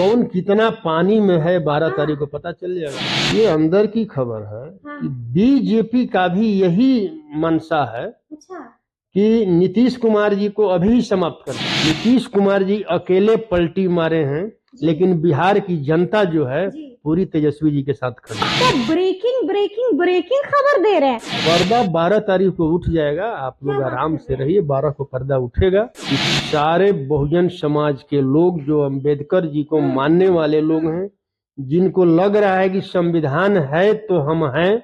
कौन कितना पानी में है 12 तारीख को पता चल जाएगा। ये अंदर की खबर है कि बीजेपी का भी यही मंशा है कि नीतीश कुमार जी को अभी समाप्त कर। नीतीश कुमार जी अकेले पलटी मारे हैं, लेकिन बिहार की जनता जो है पूरी तेजस्वी जी के साथ खड़ी। तो ब्रेकिंग खबर दे रहे हैं। पर्दा 12 तारीख को उठ जाएगा, आप लोग आराम से रहिए। 12 को पर्दा उठेगा। सारे बहुजन समाज के लोग जो अंबेडकर जी को मानने वाले लोग हैं, जिनको लग रहा है कि संविधान है तो हम हैं,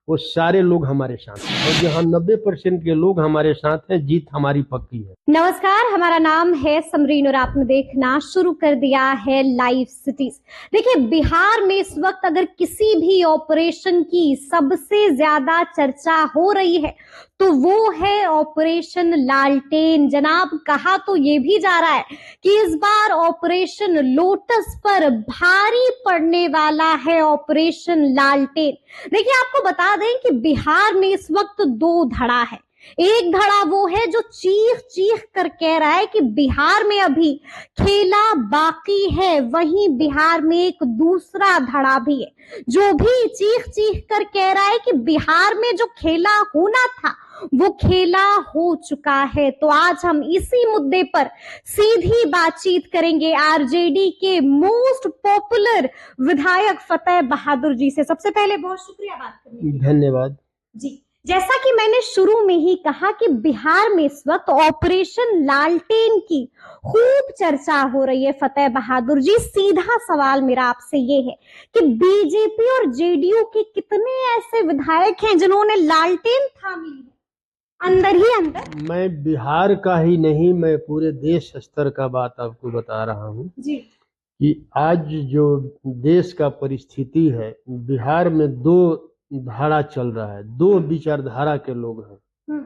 वो सारे लोग हमारे साथ हैं। और जहाँ 90% के लोग हमारे साथ हैं, जीत हमारी पक्की है। नमस्कार, हमारा नाम है समरीन और आपने देखना शुरू कर दिया है लाइव सिटीज। देखिए, बिहार में इस वक्त अगर किसी भी ऑपरेशन की सबसे ज्यादा चर्चा हो रही है तो वो है ऑपरेशन लालटेन। जनाब, कहा तो ये भी जा रहा है कि इस बार ऑपरेशन लोटस पर भारी पड़ने वाला है ऑपरेशन लालटेन। देखिए, आपको बता दें कि बिहार में इस वक्त दो धड़ा है। एक धड़ा वो है जो चीख कर कह रहा है कि बिहार में अभी खेला बाकी है, वहीं बिहार में एक दूसरा धड़ा भी है जो भी चीख कर कह रहा है कि बिहार में जो खेला होना था वो खेला हो चुका है। तो आज हम इसी मुद्दे पर सीधी बातचीत करेंगे आरजेडी के मोस्ट पॉपुलर विधायक फतेह बहादुर जी से। सबसे पहले बहुत शुक्रिया बात करने के लिए। धन्यवाद जी। जैसा कि मैंने शुरू में ही कहा कि बिहार में इस वक्त ऑपरेशन लालटेन की खूब चर्चा हो रही है। फतेह बहादुर जी, सीधा सवाल मेरा आपसे ये है कि बीजेपी और जेडीयू के कितने ऐसे विधायक हैं जिन्होंने लालटेन थामी है अंदर ही अंदर? मैं बिहार का ही नहीं, मैं पूरे देश स्तर का बात आपको बता रहा हूँ जी। कि आज जो देश का परिस्थिति है, बिहार में दो धारा चल रहा है, दो विचारधारा के लोग हैं।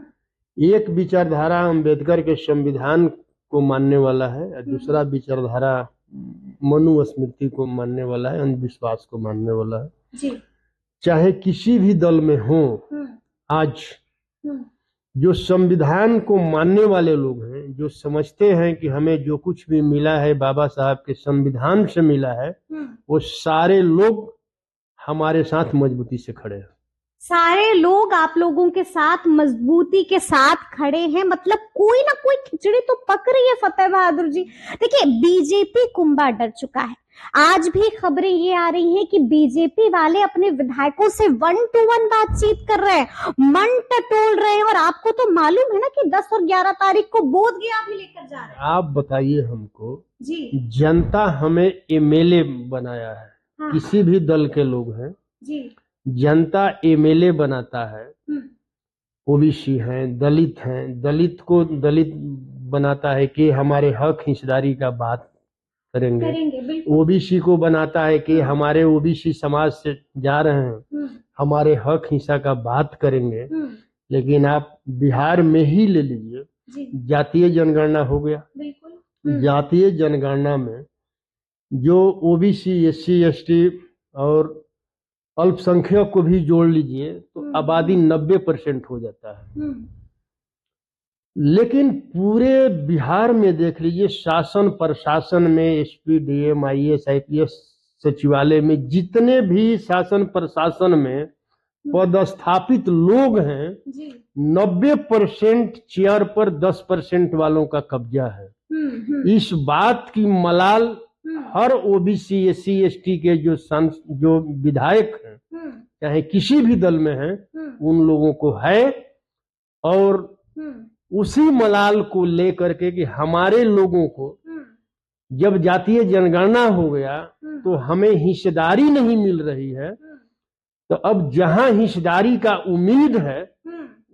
एक विचारधारा अंबेडकर के संविधान को मानने वाला है और दूसरा विचारधारा मनुस्मृति को मानने वाला है, अंधविश्वास को मानने वाला है। जी। चाहे किसी भी दल में हो, आज जो संविधान को मानने वाले लोग हैं, जो समझते हैं कि हमें जो कुछ भी मिला है बाबा साहब के संविधान से मिला है, वो सारे लोग हमारे साथ मजबूती से खड़े हैं। सारे लोग आप लोगों के साथ मजबूती के साथ खड़े हैं, मतलब कोई ना कोई खिचड़ी तो पक रही है फतेह बहादुर जी। देखिए, बीजेपी कुंभा डर चुका है। आज भी खबरें ये आ रही हैं कि बीजेपी वाले अपने विधायकों से 1-to-1 बातचीत कर रहे हैं, मन टटोल रहे हैं। और आपको तो मालूम है ना कि 10 और 11 तारीख को बोध गया भी लेकर जा रहे हैं। आप बताइए हमको जी। जनता हमें एमएलए बनाया है। हाँ। किसी भी दल के लोग हैं जी। जनता एमएलए बनाता है। ओबीसी हैं, दलित हैं, दलित को दलित बनाता है कि हमारे हक हिस्सेदारी का बात करेंगे। ओबीसी को बनाता है कि हमारे ओबीसी समाज से जा रहे हैं, हमारे हक हिस्सा का बात करेंगे। लेकिन आप बिहार में ही ले लीजिए, जातीय जनगणना हो गया। जातीय जनगणना में जो ओबीसी, एससी, एसटी और अल्पसंख्यक को भी जोड़ लीजिए तो आबादी 90% हो जाता है। लेकिन पूरे बिहार में देख लीजिए, शासन प्रशासन में एसपी, डीएम, आईएएस, आईपीएस सचिवालय में जितने भी शासन प्रशासन में पदस्थापित लोग हैं, 90% चेयर पर 10% वालों का कब्जा है। इस बात की मलाल हर ओबीसी, एससी, एसटी के जो विधायक हैं, चाहे किसी भी दल में हैं, उन लोगों को है। और उसी मलाल को लेकर के कि हमारे लोगों को जब जातीय जनगणना हो गया तो हमें हिस्सेदारी नहीं मिल रही है, तो अब जहां हिस्सेदारी का उम्मीद है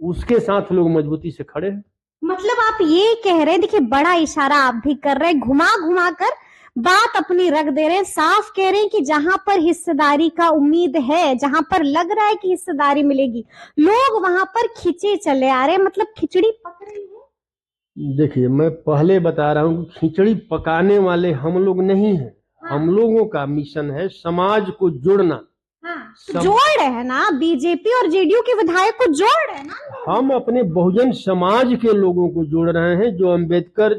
उसके साथ लोग मजबूती से खड़े हैं। मतलब आप ये कह रहे हैं, देखिए बड़ा इशारा आप भी कर रहे हैं, घुमा कर बात अपनी रख दे रहे हैं, साफ कह रहे हैं कि जहां पर हिस्सेदारी का उम्मीद है, जहां पर लग रहा है कि हिस्सेदारी मिलेगी, लोग वहां पर खिंचे चले आ रहे हैं। मतलब खिचड़ी पक रही है। देखिए, मैं पहले बता रहा हूँ, खिचड़ी पकाने वाले हम लोग नहीं हैं। हाँ। हम लोगों का मिशन है समाज को जोड़ना। हाँ। जोड़ रहे हैं ना, बीजेपी और जेडीयू के विधायक को जोड़ रहे हैं ना। हम अपने बहुजन समाज के लोगों को जोड़ रहे हैं, जो अंबेडकर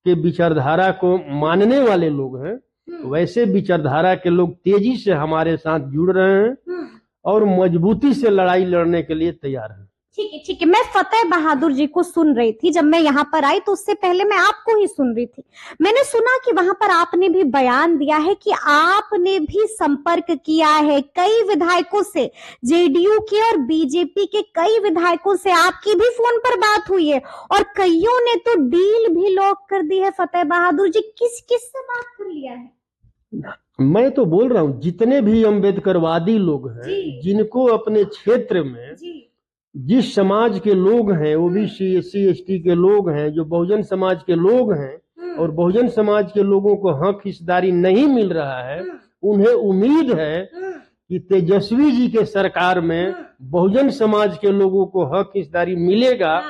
के विचारधारा को मानने वाले लोग हैं, वैसे विचारधारा के लोग तेजी से हमारे साथ जुड़ रहे हैं और मजबूती से लड़ाई लड़ने के लिए तैयार हैं। ठीक है। मैं फतेह बहादुर जी को सुन रही थी जब मैं यहाँ पर आई, तो उससे पहले मैं आपको ही सुन रही थी। मैंने सुना कि वहां पर आपने भी बयान दिया है कि आपने भी संपर्क किया है कई विधायकों से, जेडीयू के और बीजेपी के कई विधायकों से आपकी भी फोन पर बात हुई है और कईयों ने तो डील भी लॉक कर दी है। फतेह बहादुर जी किस किस से बात कर लिया है? मैं तो बोल रहा हूँ जितने भी अम्बेडकरवादी लोग हैं, जिनको अपने क्षेत्र में जिस समाज के लोग हैं, ओबीसी SC ST के लोग हैं, जो बहुजन समाज के लोग हैं और बहुजन समाज के लोगों को हक हिस्सेदारी नहीं मिल रहा है, उन्हें उम्मीद है कि तेजस्वी जी के सरकार में बहुजन समाज के लोगों को हक हिस्सेदारी मिलेगा।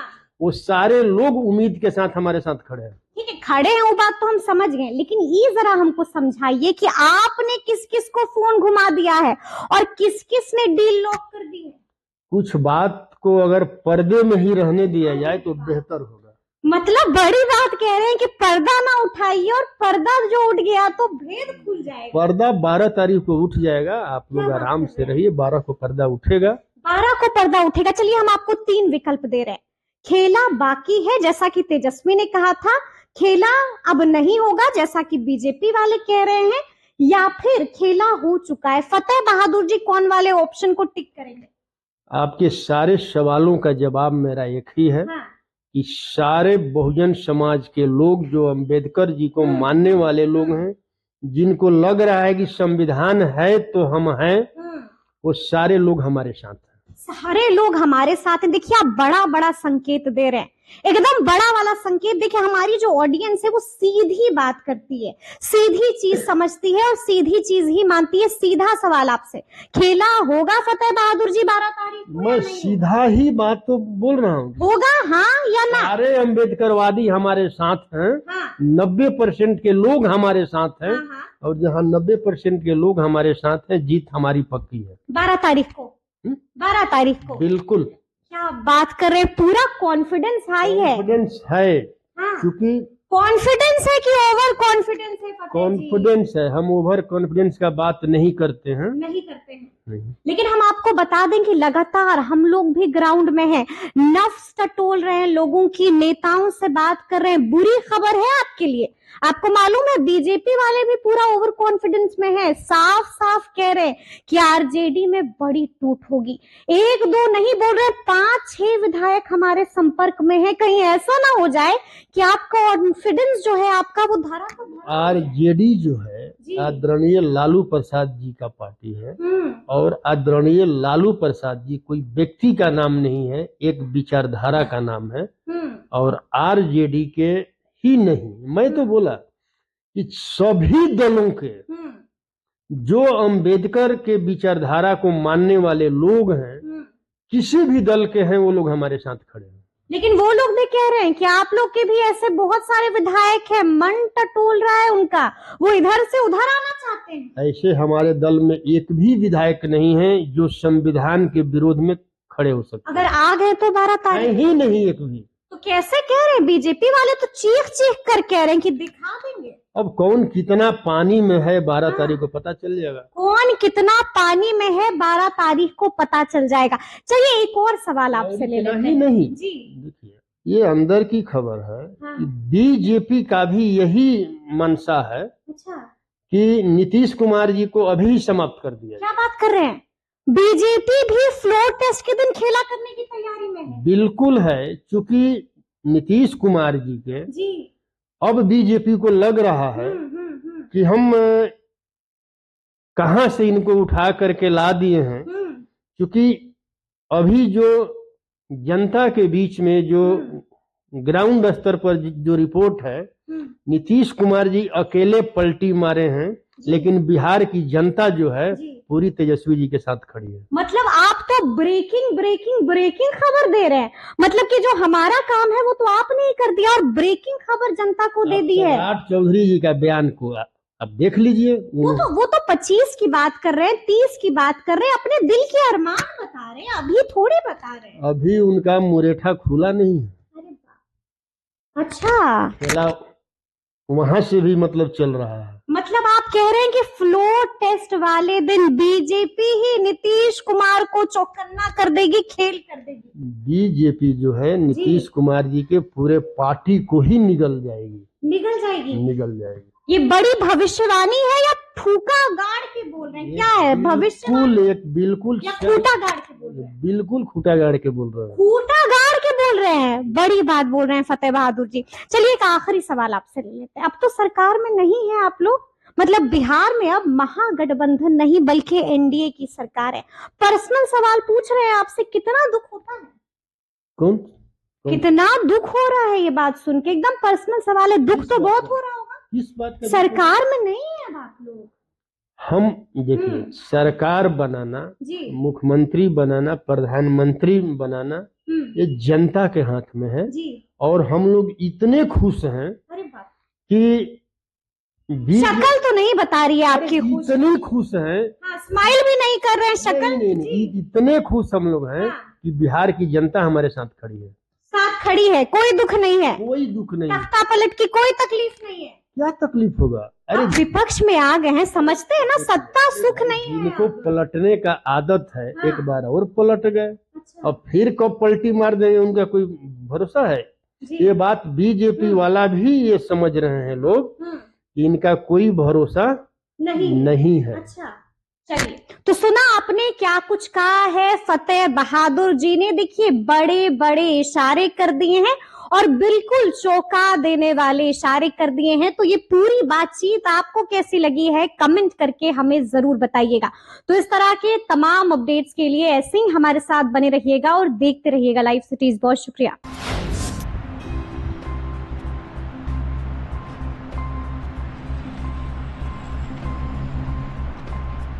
वो सारे लोग उम्मीद के साथ हमारे साथ खड़े हैं। ठीक है, खड़े हैं, वो बात तो हम समझ गए, लेकिन ये जरा हमको समझाइए कि आपने किस किस को फोन घुमा दिया है और किस किस ने डील लॉक कर दी है? कुछ बात को अगर पर्दे में ही रहने दिया जाए तो बेहतर होगा। मतलब बड़ी बात कह रहे हैं कि पर्दा ना उठाइए, और पर्दा जो उठ गया तो भेद खुल जाएगा। पर्दा 12 तारीख को उठ जाएगा, आप लोग आराम से रहिए, 12 को पर्दा उठेगा। 12 को पर्दा उठेगा। चलिए हम आपको 3 विकल्प दे रहे हैं। खेला बाकी है जैसा कि तेजस्वी ने कहा था, खेला अब नहीं होगा जैसा कि बीजेपी वाले कह रहे हैं, या फिर खेला हो चुका है। फतेह बहादुर जी कौन वाले ऑप्शन को टिक करेंगे? आपके सारे सवालों का जवाब मेरा एक ही है कि सारे बहुजन समाज के लोग जो अंबेडकर जी को मानने वाले लोग हैं, जिनको लग रहा है कि संविधान है तो हम हैं, वो सारे लोग हमारे साथ हैं। सारे लोग हमारे साथ हैं। देखिए आप बड़ा बड़ा संकेत दे रहे हैं, एकदम बड़ा वाला संकेत। देखिए हमारी जो ऑडियंस है वो सीधी बात करती है, सीधी चीज समझती है और सीधी चीज ही मानती है। सीधा सवाल आपसे, खेला होगा फतेह बहादुर जी 12 तारीख को? मैं सीधा ही बात तो बोल रहा हूँ, होगा हाँ या ना? सारे अम्बेडकरवादी हमारे साथ हैं। 90% के लोग हमारे साथ हैं और जहाँ 90% के लोग हमारे साथ हैं, जीत हमारी पक्की है 12 तारीख को। 12 तारीख को बिल्कुल। क्या बात कर रहे हैं, पूरा कॉन्फिडेंस हाई है। कॉन्फिडेंस है, क्योंकि कॉन्फिडेंस है कि ओवर कॉन्फिडेंस है? कॉन्फिडेंस है, हम ओवर कॉन्फिडेंस का बात नहीं करते हैं। नहीं। लेकिन हम आपको बता दें कि लगातार हम लोग भी ग्राउंड में हैं, नफ्स टटोल रहे हैं, लोगों की नेताओं से बात कर रहे हैं। बुरी खबर है आपके लिए, आपको मालूम है बीजेपी वाले भी पूरा ओवर कॉन्फिडेंस में है, साफ साफ कह रहे हैं कि आरजेडी में बड़ी टूट होगी। 1-2 नहीं बोल रहे, 5-6 विधायक हमारे संपर्क में है। कहीं ऐसा ना हो जाए कि आपका कॉन्फिडेंस जो है आपका वो धरा को धरा। आरजेडी जो है आदरणीय लालू प्रसाद जी का पार्टी है और आदरणीय लालू प्रसाद जी कोई व्यक्ति का नाम नहीं है, एक विचारधारा का नाम है। और आरजेडी के ही नहीं, मैं तो बोला कि सभी दलों के जो अंबेडकर के विचारधारा को मानने वाले लोग हैं, किसी भी दल के हैं, वो लोग हमारे साथ खड़े हैं। लेकिन वो लोग भी कह रहे हैं कि आप लोग के भी ऐसे बहुत सारे विधायक हैं, मन टटोल रहा है उनका, वो इधर से उधर आना चाहते हैं। ऐसे हमारे दल में एक भी विधायक नहीं है जो संविधान के विरोध में खड़े हो सकते। अगर आ गए तो 12 तारीख ही नहीं एक भी। तो कैसे कह रहे हैं? बीजेपी वाले तो चीख चीख कर कह रहे हैं कि दिखा देंगे। अब कौन कितना पानी में है 12 तारीख को पता चल जाएगा। कौन कितना पानी में है 12 तारीख को पता चल जाएगा। चलिए एक और सवाल आपसे ले लेते हैं। नहीं जी, देखिए ये अंदर की खबर है कि बीजेपी का भी यही मंशा है कि नीतीश कुमार जी को अभी समाप्त कर दिया। क्या बात कर रहे हैं? बीजेपी भी फ्लोर टेस्ट के दिन खेला करने की तैयारी में है। बिल्कुल है, क्योंकि नीतीश कुमार जी के अब बीजेपी को लग रहा है कि हम कहां से इनको उठा करके ला दिए हैं, क्योंकि अभी जो जनता के बीच में जो ग्राउंड स्तर पर जो रिपोर्ट है, नीतीश कुमार जी अकेले पलटी मारे हैं, लेकिन बिहार की जनता जो है पूरी तेजस्वी जी के साथ खड़ी है। मतलब आप तो ब्रेकिंग खबर दे रहे हैं। मतलब कि जो हमारा काम है वो तो आपने ही कर दिया और ब्रेकिंग खबर जनता को दे दी है। चौधरी जी का बयान को अब देख लीजिए। वो तो 25 की बात कर रहे हैं, 30 की बात कर रहे हैं, अपने दिल के अरमान बता रहे हैं, अभी थोड़ी बता रहे हैं। अभी उनका मुरेठा खुला नहीं है। अच्छा वहां से भी मतलब चल रहा है। मतलब आप कह रहे हैं कि फ्लोर टेस्ट वाले दिन बीजेपी ही नीतीश कुमार को चौकन्ना कर देगी, खेल कर देगी। बीजेपी जो है नीतीश कुमार जी के पूरे पार्टी को ही निगल जाएगी। निगल जाएगी, निगल जाएगी। ये बड़ी भविष्यवाणी है या ठूका गाड़ के बोल रहे हैं? क्या है भविष्यवाणी? बिल्कुल या खूंटा गाड़ के बोल रहे हैं? बिल्कुल खूंटा गाड़ के बोल रहे हैं। खूंटा गाड़ के बोल रहे हैं, बड़ी बात बोल रहे हैं फतेह बहादुर जी। चलिए एक आखिरी सवाल आपसे ले लेते हैं। अब तो सरकार में नहीं है आप लोग, मतलब बिहार में अब महागठबंधन नहीं बल्कि एनडीए की सरकार है। पर्सनल सवाल पूछ रहे हैं आपसे, कितना दुख होता है? कौन? कितना दुख हो रहा है ये बात सुन के? एकदम पर्सनल सवाल है, दुख तो बहुत हो रहा होगा। किस बात का? सरकार में नहीं है अब आप लोग। हम देखिए, सरकार बनाना, मुख्यमंत्री बनाना, प्रधानमंत्री बनाना ये जनता के हाथ में है जी। और हम लोग इतने खुश हैं कि शक्ल तो नहीं बता रही है आपकी, इतने खुश हैं। हाँ, स्माइल भी नहीं कर रहे हैं, शक्ल नहीं, इतने खुश हम लोग हैं कि बिहार की जनता हमारे साथ खड़ी है। साथ खड़ी है, कोई दुख नहीं है, कोई दुख नहीं, तख्ता पलट की कोई तकलीफ नहीं है। क्या तकलीफ होगा? अरे विपक्ष में आ गए हैं, समझते हैं ना, सत्ता सुख नहीं है। इनको पलटने का आदत है, एक बार और पलट गए, अब फिर कब पलटी मार देंगे उनका कोई भरोसा है? ये बात बीजेपी वाला भी ये समझ रहे हैं लोग कि इनका कोई भरोसा नहीं है। अच्छा, चलिए, तो सुना आपने क्या कुछ कहा है फतेह बहादुर जी ने। देखिए बड़े बड़े इशारे कर दिए हैं और बिल्कुल चौंका देने वाले इशारे कर दिए हैं। तो ये पूरी बातचीत आपको कैसी लगी है कमेंट करके हमें जरूर बताइएगा। तो इस तरह के तमाम अपडेट्स के लिए ऐसे ही हमारे साथ बने रहिएगा और देखते रहिएगा लाइव सिटीज। बहुत शुक्रिया।